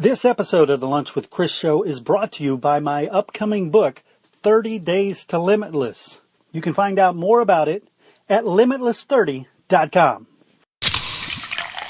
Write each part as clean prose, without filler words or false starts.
This episode of the Lunch with Chris show is brought to you by my upcoming book, 30 Days to Limitless. You can find out more about it at limitless30.com.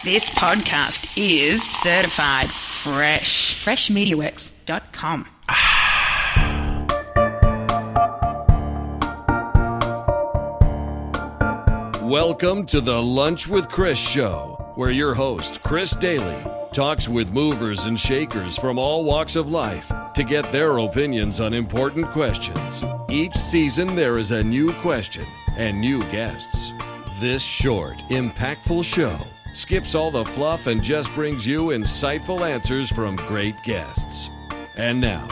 This podcast is certified fresh. Freshmediaworks.com. Welcome to the Lunch with Chris show, where your host, Chris Daly, talks with movers and shakers from all walks of life to get their opinions on important questions. Each season there is a new question and new guests. This short, impactful show skips all the fluff and just brings you insightful answers from great guests. And now,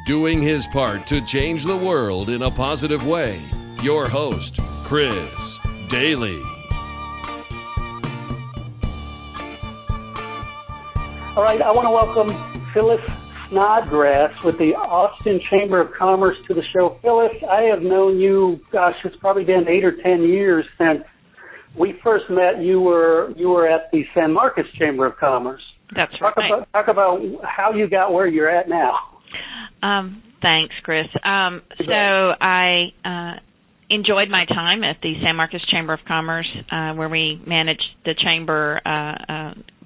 doing his part to change the world in a positive way, your host, Chris Daly. All right, I want to welcome Phyllis Snodgrass with the Austin Chamber of Commerce to the show. Phyllis, I have known you, it's probably been 8 or 10 years since we first met. You were at the San Marcos Chamber of Commerce. That's right. Talk about how you got where you're at now. Thanks, Chris. So I enjoyed my time at the San Marcos Chamber of Commerce, where we managed the chamber,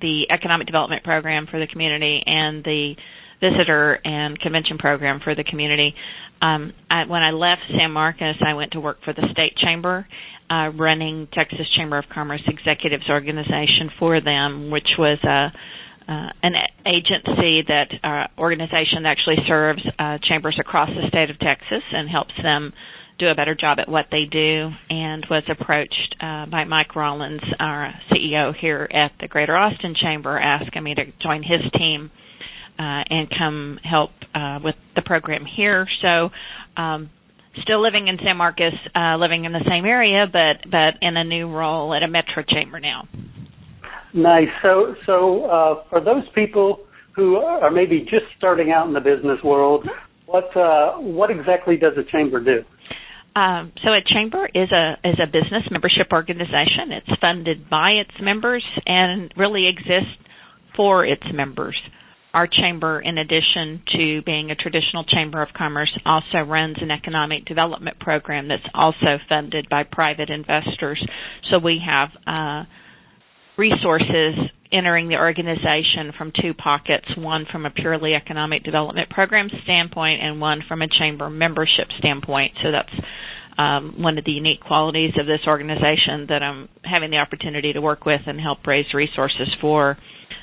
the economic development program for the community, and the visitor and convention program for the community. When I left San Marcos, I went to work for the state chamber, running Texas Chamber of Commerce Executives Organization for them, which was an agency organization that actually serves chambers across the state of Texas and helps them do a better job at what they do, and was approached by Mike Rollins, our CEO here at the Greater Austin Chamber, asking me to join his team and come help with the program here. So still living in San Marcos, living in the same area, but in a new role at a metro chamber now. Nice. So for those people who are maybe just starting out in the business world, what exactly does a chamber do? So a chamber is a business membership organization. It's funded by its members and really exists for its members. Our chamber, in addition to being a traditional chamber of commerce, also runs an economic development program that's also funded by private investors. So we have resources entering the organization from two pockets, one from a purely economic development program standpoint and one from a chamber membership standpoint. So that's one of the unique qualities of this organization that I'm having the opportunity to work with and help raise resources for.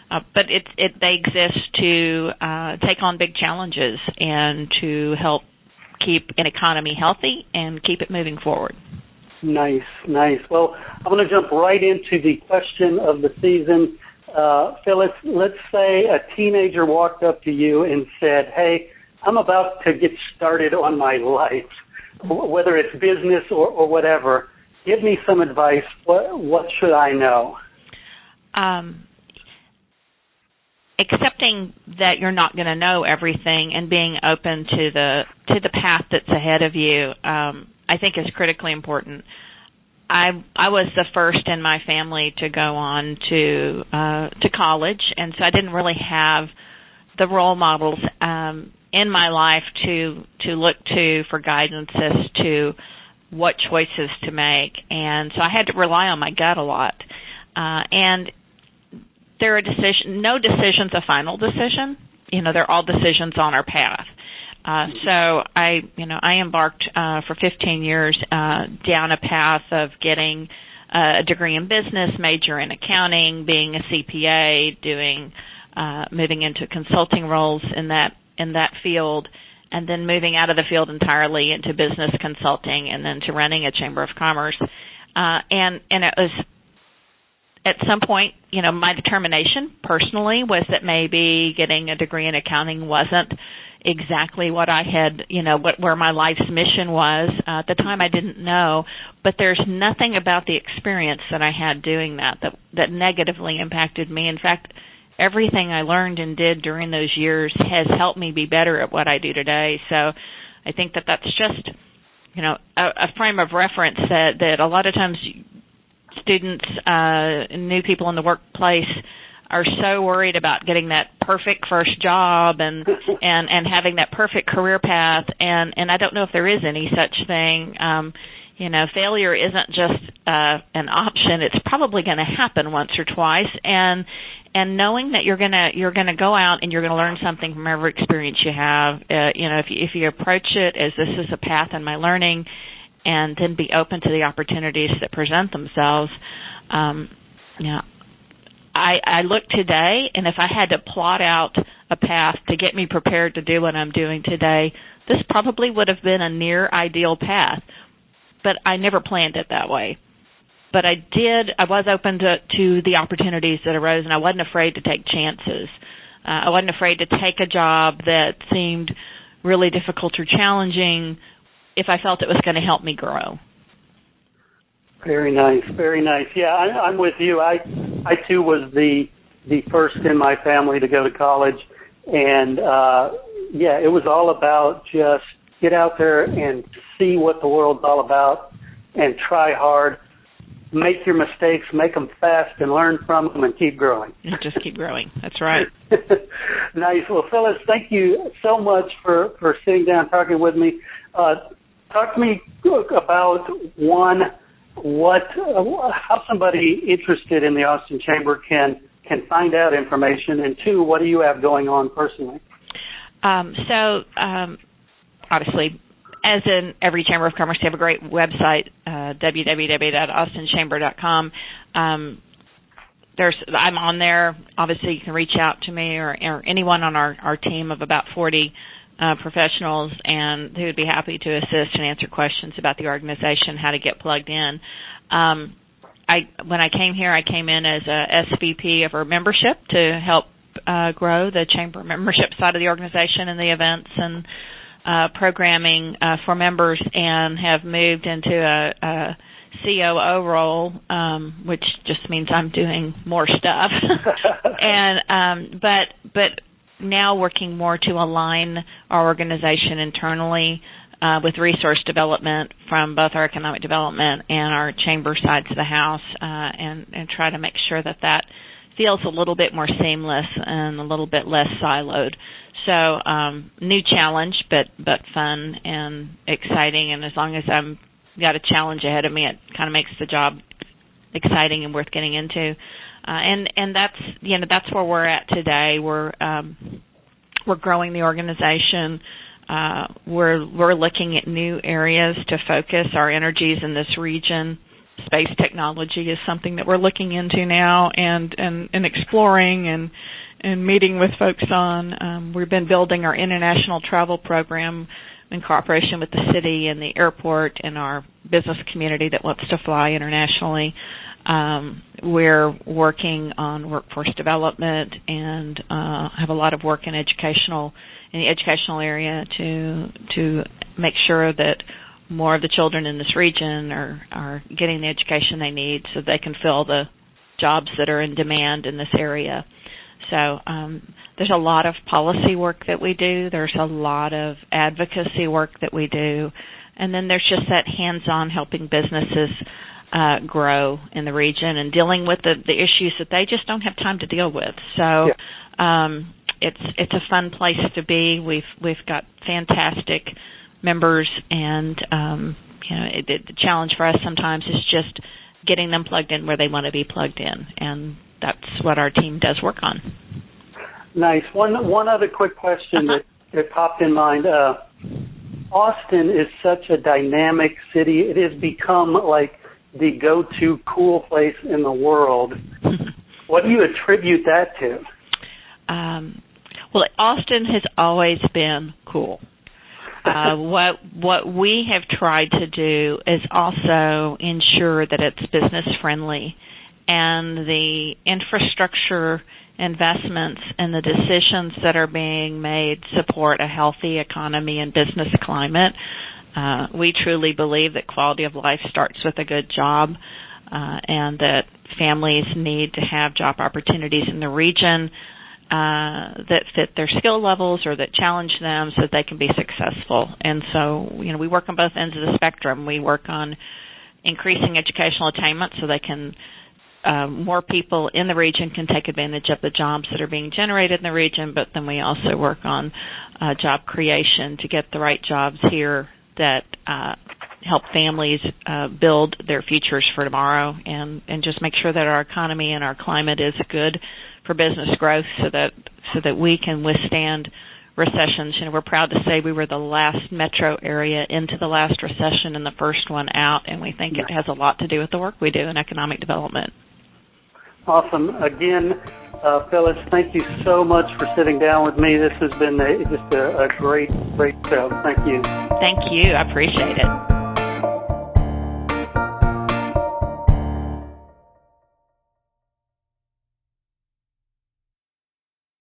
But they exist to take on big challenges and to help keep an economy healthy and keep it moving forward. Nice. Well, I'm going to jump right into the question of the season. Phyllis, let's say a teenager walked up to you and said, hey, I'm about to get started on my life, whether it's business or whatever. Give me some advice. What should I know? Accepting that you're not going to know everything and being open to the path that's ahead of you, I think is critically important. I was the first in my family to go on to college, and so I didn't really have the role models in my life to look to for guidance as to what choices to make, and so I had to rely on my gut a lot. And there are no decision's a final decision. They're all decisions on our path. So I embarked for 15 years down a path of getting a degree in business, major in accounting, being a CPA, moving into consulting roles in that field, and then moving out of the field entirely into business consulting, and then to running a chamber of commerce. And it was at some point, my determination personally was that maybe getting a degree in accounting wasn't exactly what I had, where my life's mission was. At the time I didn't know, but there's nothing about the experience that I had doing that negatively impacted me. In fact, everything I learned and did during those years has helped me be better at what I do today. So I think that's just, a frame of reference that a lot of times students, new people in the workplace are so worried about getting that perfect first job and having that perfect career path, and I don't know if there is any such thing. Failure isn't just an option. It's probably going to happen once or twice, and knowing that you're gonna go out and you're gonna learn something from every experience you have. If you approach it as this is a path in my learning, and then be open to the opportunities that present themselves. I look today, and if I had to plot out a path to get me prepared to do what I'm doing today, this probably would have been a near ideal path. But I never planned it that way. But I was open to the opportunities that arose, and I wasn't afraid to take chances. I wasn't afraid to take a job that seemed really difficult or challenging if I felt it was going to help me grow. Very nice, very nice. Yeah, I'm with you. I too was the first in my family to go to college, and it was all about just get out there and see what the world's all about, and try hard, make your mistakes, make them fast, and learn from them, and keep growing. Just keep growing. That's right. Nice. Well, Phyllis, thank you so much for sitting down talking with me. Talk to me about how somebody interested in the Austin Chamber can find out information, and two, what do you have going on personally? Obviously, as in every Chamber of Commerce, they have a great website, www.austinchamber.com. I'm on there. Obviously, you can reach out to me or anyone on our team of about 40 professionals, and who would be happy to assist and answer questions about the organization, how to get plugged in. When I came here, I came in as a SVP of our membership to help grow the Chamber membership side of the organization and the events and programming for members, and have moved into a COO role, which just means I'm doing more stuff. But now working more to align our organization internally with resource development from both our economic development and our chamber sides of the house, and try to make sure that feels a little bit more seamless and a little bit less siloed. So new challenge, but fun and exciting. And as long as I'm got a challenge ahead of me, it kind of makes the job exciting and worth getting into. And that's where we're at today. We're growing the organization. We're looking at new areas to focus our energies in this region. Space technology is something that we're looking into now and exploring and meeting with folks on. We've been building our international travel program in cooperation with the city and the airport and our business community that wants to fly internationally. We're working on workforce development and have a lot of work in the educational area to make sure that more of the children in this region are getting the education they need so they can fill the jobs that are in demand in this area. So there's a lot of policy work that we do. There's a lot of advocacy work that we do. And then there's just that hands-on helping businesses grow in the region and dealing with the issues that they just don't have time to deal with. So it's a fun place to be. We've got fantastic members, and the challenge for us sometimes is just getting them plugged in where they want to be plugged in, and that's what our team does work on. Nice. One other quick question that popped in mind. Austin is such a dynamic city. It has become like the go-to cool place in the world. What do you attribute that to? Well, Austin has always been cool. What we have tried to do is also ensure that it's business friendly, and the infrastructure investments and the decisions that are being made support a healthy economy and business climate. We truly believe that quality of life starts with a good job, and that families need to have job opportunities in the region that fit their skill levels or that challenge them so that they can be successful. And so, we work on both ends of the spectrum. We work on increasing educational attainment so they can more people in the region can take advantage of the jobs that are being generated in the region, but then we also work on job creation to get the right jobs here that help families build their futures for tomorrow, and just make sure that our economy and our climate is good for business growth so that we can withstand recessions. We're proud to say we were the last metro area into the last recession and the first one out, and we think it has a lot to do with the work we do in economic development. Awesome. Again, Phyllis, thank you so much for sitting down with me. This has been just a great show. Thank you. Thank you. I appreciate it.